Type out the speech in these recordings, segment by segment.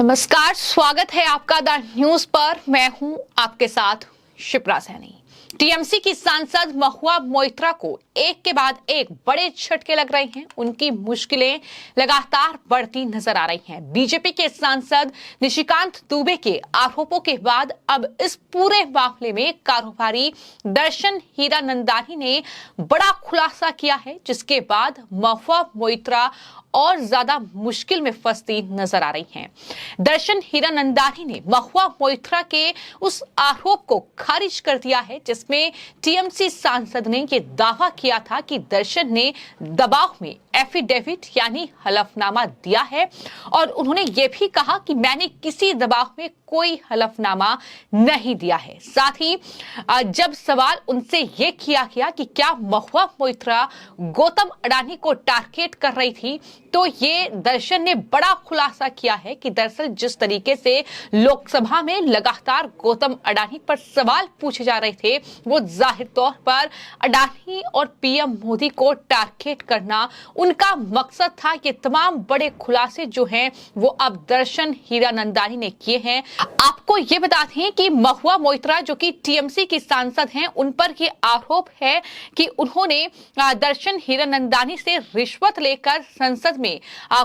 नमस्कार, स्वागत है आपका द न्यूज पर। मैं हूं आपके साथ शिप्रा सैनी। टीएमसी की सांसद महुआ मोइत्रा को एक के बाद एक बड़े झटके लग रहे हैं। उनकी मुश्किलें लगातार बढ़ती नजर आ रही हैं। बीजेपी के सांसद निशिकांत दुबे के आरोपों के बाद अब इस पूरे मामले में कारोबारी दर्शन हीरानंदानी ने बड़ा खुलासा किया है, जिसके बाद महुआ मोइत्रा और ज्यादा मुश्किल में फंसती नजर आ रही हैं। दर्शन हीरानंदानी ने महुआ मोइत्रा के उस आरोप को खारिज कर दिया है जिसमें टीएमसी सांसद ने यह दावा किया था कि दर्शन ने दबाव में एफिडेविट यानी हलफनामा दिया है, और उन्होंने ये भी कहा कि मैंने किसी दबाव में कोई हलफनामा नहीं दिया है। साथ ही जब सवाल उनसे ये किया गया कि क्या महुआ मोइत्रा गौतम अडानी को टारगेट कर रही थी, तो ये दर्शन ने बड़ा खुलासा किया है कि दरअसल जिस तरीके से लोकसभा में लगातार गौतम अडानी पर सवाल पूछे जा रहे थे, वो जाहिर तौर पर अडानी और पीएम मोदी को टारगेट करना उनका मकसद था। ये तमाम बड़े खुलासे जो हैं वो अब दर्शन हीरानंदानी ने किए हैं। आपको ये बता दें कि महुआ मोइत्रा जो कि टीएमसी की सांसद हैं, उन पर ये आरोप है कि उन्होंने दर्शन हीरानंदानी से रिश्वत लेकर संसद में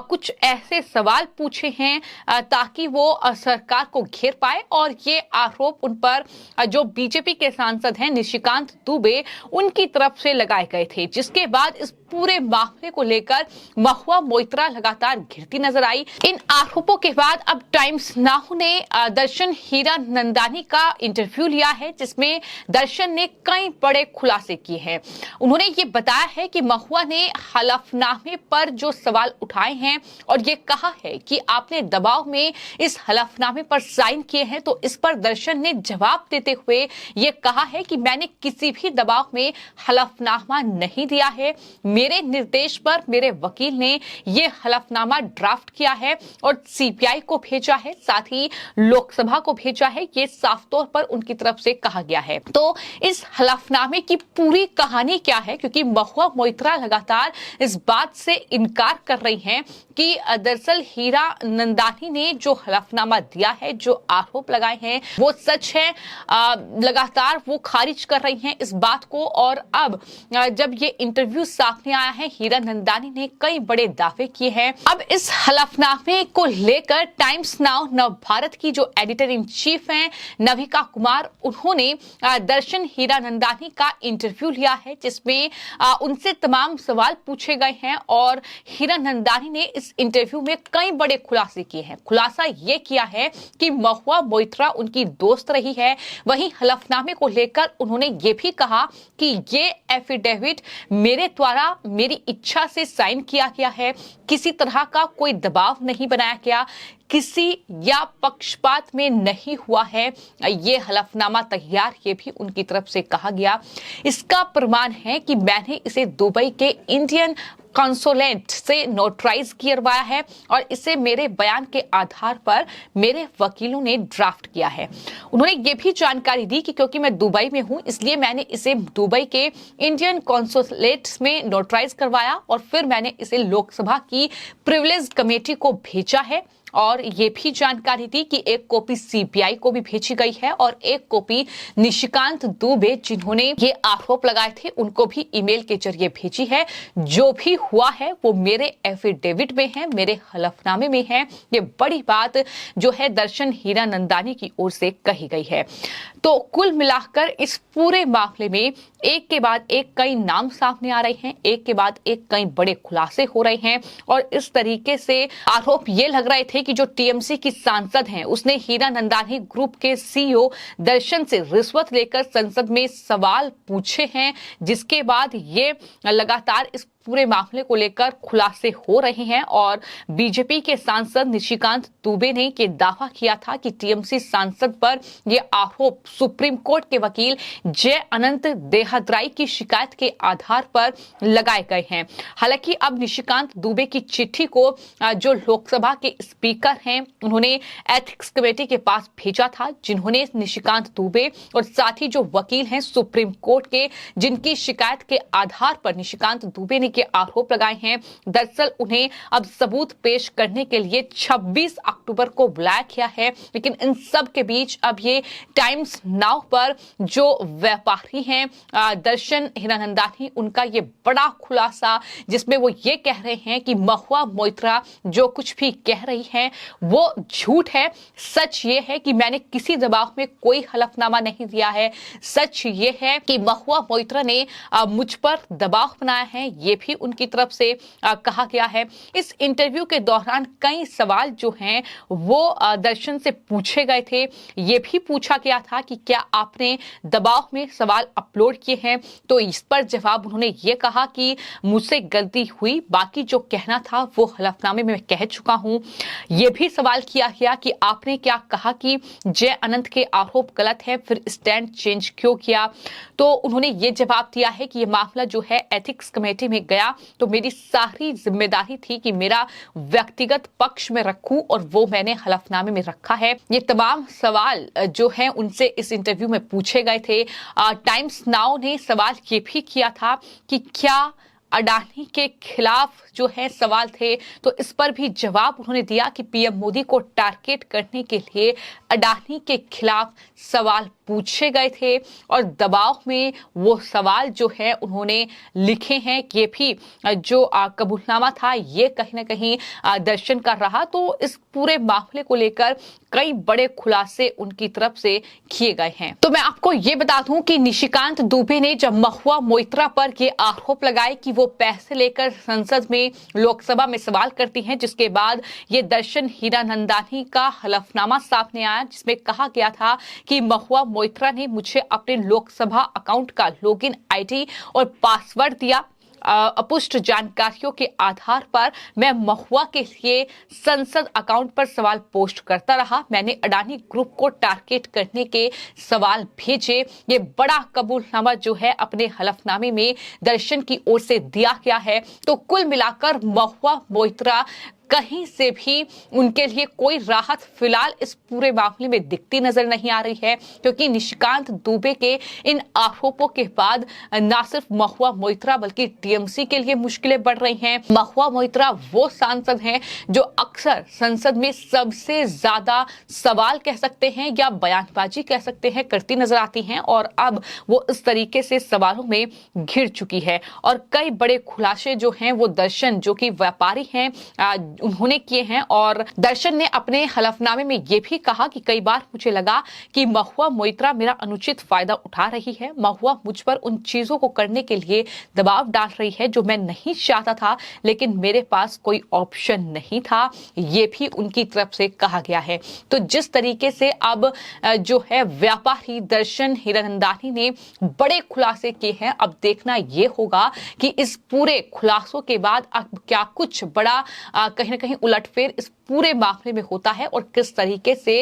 कुछ ऐसे सवाल पूछे हैं ताकि वो सरकार को घेर पाए, और ये आरोप उन पर जो बीजेपी के सांसद हैं निशिकांत दुबे, उनकी तरफ से लगाए गए थे। जिसके बाद इस पूरे मामले को लेकर महुआ मोइत्रा लगातार घिरती नजर आई। इन आरोपों के बाद अब टाइम्स नाउ ने दर्शन हीरानंदानी का इंटरव्यू लिया है, जिसमें दर्शन ने कई बड़े खुलासे किए हैं। उन्होंने ये बताया है कि महुआ ने हलफनामे पर जो सवाल उठाए हैं और ये कहा है कि आपने दबाव में इस हलफनामे पर साइन किए हैं, तो इस पर दर्शन ने जवाब देते हुए ये कहा है कि मैंने किसी भी दबाव में हलफनामा नहीं दिया है। मेरे निर्देश पर मेरे वकील ने यह हलफनामा ड्राफ्ट किया है और सीबीआई को भेजा है, साथ ही लोकसभा को भेजा है। ये साफ तौर पर उनकी तरफ से कहा गया है। तो इस हलफनामे की पूरी कहानी क्या है, क्योंकि महुआ मोइत्रा लगातार इस बात से इनकार कर रही हैं कि दरअसल हीरानंदानी ने जो हलफनामा दिया है, जो आरोप लगाए हैं, वो सच है। लगातार वो खारिज कर रही हैं इस बात को। और अब जब ये इंटरव्यू सामने आया है, हीरानंदानी ने कई बड़े दावे किए हैं। अब इस हलफनामे को लेकर टाइम्स नाउ नव भारत की जो एडिटर इन चीफ हैं नविका कुमार, उन्होंने दर्शन हीरानंदानी का इंटरव्यू लिया है, जिसमें उनसे तमाम सवाल पूछे गए हैं, और हीरानंदानी ने इस इंटरव्यू में कई बड़े खुलासे किए हैं। खुलासा ये किया है कि महुआ मोइत्रा उनकी दोस्त रही है। वहीं हलफनामे को लेकर उन्होंने ये भी कहा कि ये एफिडेविट मेरे द्वारा मेरी इच्छा से साइन किया गया है, किसी तरह का कोई दबाव नहीं बनाया गया, किसी या पक्षपात में नहीं हुआ है ये हलफनामा तैयार, ये भी उनकी तरफ से कहा गया। इसका प्रमाण है कि मैंने इसे दुबई के इंडियन कॉन्सुलेट से नोटराइज करवाया है, और इसे मेरे बयान के आधार पर मेरे वकीलों ने ड्राफ्ट किया है। उन्होंने ये भी जानकारी दी कि क्योंकि मैं दुबई में हूं, इसलिए मैंने इसे दुबई के इंडियन कॉन्सुलेट में नोटराइज करवाया, और फिर मैंने इसे लोकसभा की प्रिविलेज कमेटी को भेजा है। और ये भी जानकारी दी कि एक कॉपी सीबीआई को भी भेजी गई है, और एक कॉपी निशिकांत दुबे, जिन्होंने ये आरोप लगाए थे, उनको भी ईमेल के जरिए भेजी है। जो भी हुआ है वो मेरे एफिडेविट में है, मेरे हलफनामे में है। ये बड़ी बात जो है दर्शन हीरानंदानी की ओर से कही गई है। तो कुल मिलाकर इस पूरे मामले में एक के बाद एक कई नाम सामने आ रहे हैं, एक के बाद एक कई बड़े खुलासे हो रहे हैं, और इस तरीके से आरोप ये लग रहे थे कि जो टीएमसी की सांसद हैं, उसने हीरानंदानी ग्रुप के सीईओ दर्शन से रिश्वत लेकर संसद में सवाल पूछे हैं, जिसके बाद ये लगातार इस पूरे मामले को लेकर खुलासे हो रहे हैं। और बीजेपी के सांसद निशिकांत दुबे ने यह दावा किया था कि टीएमसी सांसद पर यह आरोप सुप्रीम कोर्ट के वकील जय अनंत देहद्राई की शिकायत के आधार पर लगाए गए हैं। हालांकि अब निशिकांत दुबे की चिट्ठी को जो लोकसभा के स्पीकर हैं, उन्होंने एथिक्स कमेटी के पास भेजा था, जिन्होंने निशिकांत दुबे और साथ ही जो वकील हैं सुप्रीम कोर्ट के, जिनकी शिकायत के आधार पर निशिकांत दुबे ने के आरोप लगाए हैं। दरअसल उन्हें अब सबूत पेश करने के लिए 26 अक्टूबर को बुलाया गया है, लेकिन इन सब के बीच अब ये टाइम्स नाउ पर जो व्यापारी हैं दर्शन हीरानंदानी, उनका ये बड़ा खुलासा, जिसमें वो ये कह रहे हैं कि महुआ मोइत्रा जो कुछ भी कह रही हैं वो झूठ है। सच ये है कि मैंने किसी दबाव में कोई हलफनामा नहीं दिया है। सच ये है कि महुआ मोइत्रा ने मुझ पर दबाव बनाया है, ये भी उनकी तरफ से कहा गया है। इस इंटरव्यू के दौरान कई सवाल जो हैं वो दर्शन से पूछे गए थे। ये भी पूछा गया था कि क्या आपने दबाव में सवाल अपलोड किए हैं, तो इस पर जवाब उन्होंने ये कहा कि मुझसे गलती हुई, बाकी जो कहना था वो हलफनामे में कह चुका हूं। यह भी सवाल किया गया कि आपने क्या कहा कि जय अनंत के आरोप गलत है, फिर स्टैंड चेंज क्यों किया, तो उन्होंने ये जवाब दिया है कि यह मामला जो है एथिक्स कमेटी में गया तो मेरी सारी जिम्मेदारी थी कि मेरा व्यक्तिगत पक्ष में रखूं और वो मैंने हलफनामे में रखा है। ये तमाम सवाल जो है उनसे इस इंटरव्यू में पूछे गए थे। टाइम्स नाउ ने सवाल ये भी किया था कि क्या अडानी के खिलाफ जो है सवाल थे, तो इस पर भी जवाब उन्होंने दिया कि पीएम मोदी को टारगेट करने के लिए अडानी के खिलाफ सवाल पूछे गए थे और दबाव में वो सवाल जो है उन्होंने लिखे हैं। ये भी जो कबूलनामा था ये कहीं ना कहीं दर्शन का रहा। तो इस पूरे मामले को लेकर कई बड़े खुलासे उनकी तरफ से किए गए हैं। तो मैं आपको ये बता दूं कि निशिकांत दुबे ने जब महुआ मोइत्रा पर ये आरोप लगाए कि वो पैसे लेकर संसद में लोकसभा में सवाल करती हैं, जिसके बाद ये दर्शन हीरानंदानी का हलफनामा सामने आया, जिसमें कहा गया था कि महुआ मोइत्रा ने मुझे अपने लोकसभा अकाउंट का लॉगिन आईडी और पासवर्ड दिया। अपुष्ट जानकारियों के आधार पर मैं महुआ के लिए संसद अकाउंट पर सवाल पोस्ट करता रहा। मैंने अडानी ग्रुप को टारगेट करने के सवाल भेजे। ये बड़ा कबूलनामा जो है अपने हलफनामे में दर्शन की ओर से दिया गया है। तो कुल मिलाकर महुआ मोइत्रा कहीं से भी उनके लिए कोई राहत फिलहाल इस पूरे मामले में दिखती नजर नहीं आ रही है, क्योंकि निशिकांत दुबे के इन आरोपों के बाद न सिर्फ महुआ मोइत्रा बल्कि टीएमसी के लिए मुश्किलें बढ़ रही हैं। महुआ मोइत्रा वो सांसद हैं जो अक्सर संसद में सबसे ज्यादा सवाल कह सकते हैं या बयानबाजी कह सकते हैं करती नजर आती हैं, और अब वो इस तरीके से सवालों में घिर चुकी है। और कई बड़े खुलासे जो हैं वो दर्शन जो कि व्यापारी हैं उन्होंने किए हैं। और दर्शन ने अपने हलफनामे में यह भी कहा कि कई बार मुझे लगा कि महुआ मोइत्रा मेरा अनुचित फायदा उठा रही है। महुआ मुझ पर उन चीजों को करने के लिए दबाव डाल रही है जो मैं नहीं चाहता था, लेकिन मेरे पास कोई ऑप्शन नहीं था। ये भी उनकी तरफ से कहा गया है। तो जिस तरीके से अब जो है व्यापारी दर्शन हीरानंदानी ने बड़े खुलासे किए हैं, अब देखना यह होगा कि इस पूरे खुलासों के बाद अब क्या कुछ बड़ा कहीं ना कहीं उलटफेर इस पूरे मामले में होता है और किस तरीके से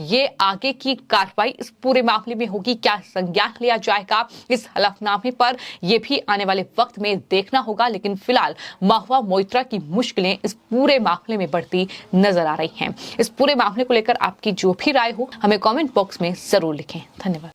ये आगे की कार्रवाई इस पूरे मामले में होगी, क्या संज्ञान लिया जाएगा इस हलफनामे पर, यह भी आने वाले वक्त में देखना होगा। लेकिन फिलहाल महुआ मोइत्रा की मुश्किलें इस पूरे मामले में बढ़ती नजर आ रही हैं। इस पूरे मामले को लेकर आपकी जो भी राय हो हमें कमेंट बॉक्स में जरूर लिखें। धन्यवाद।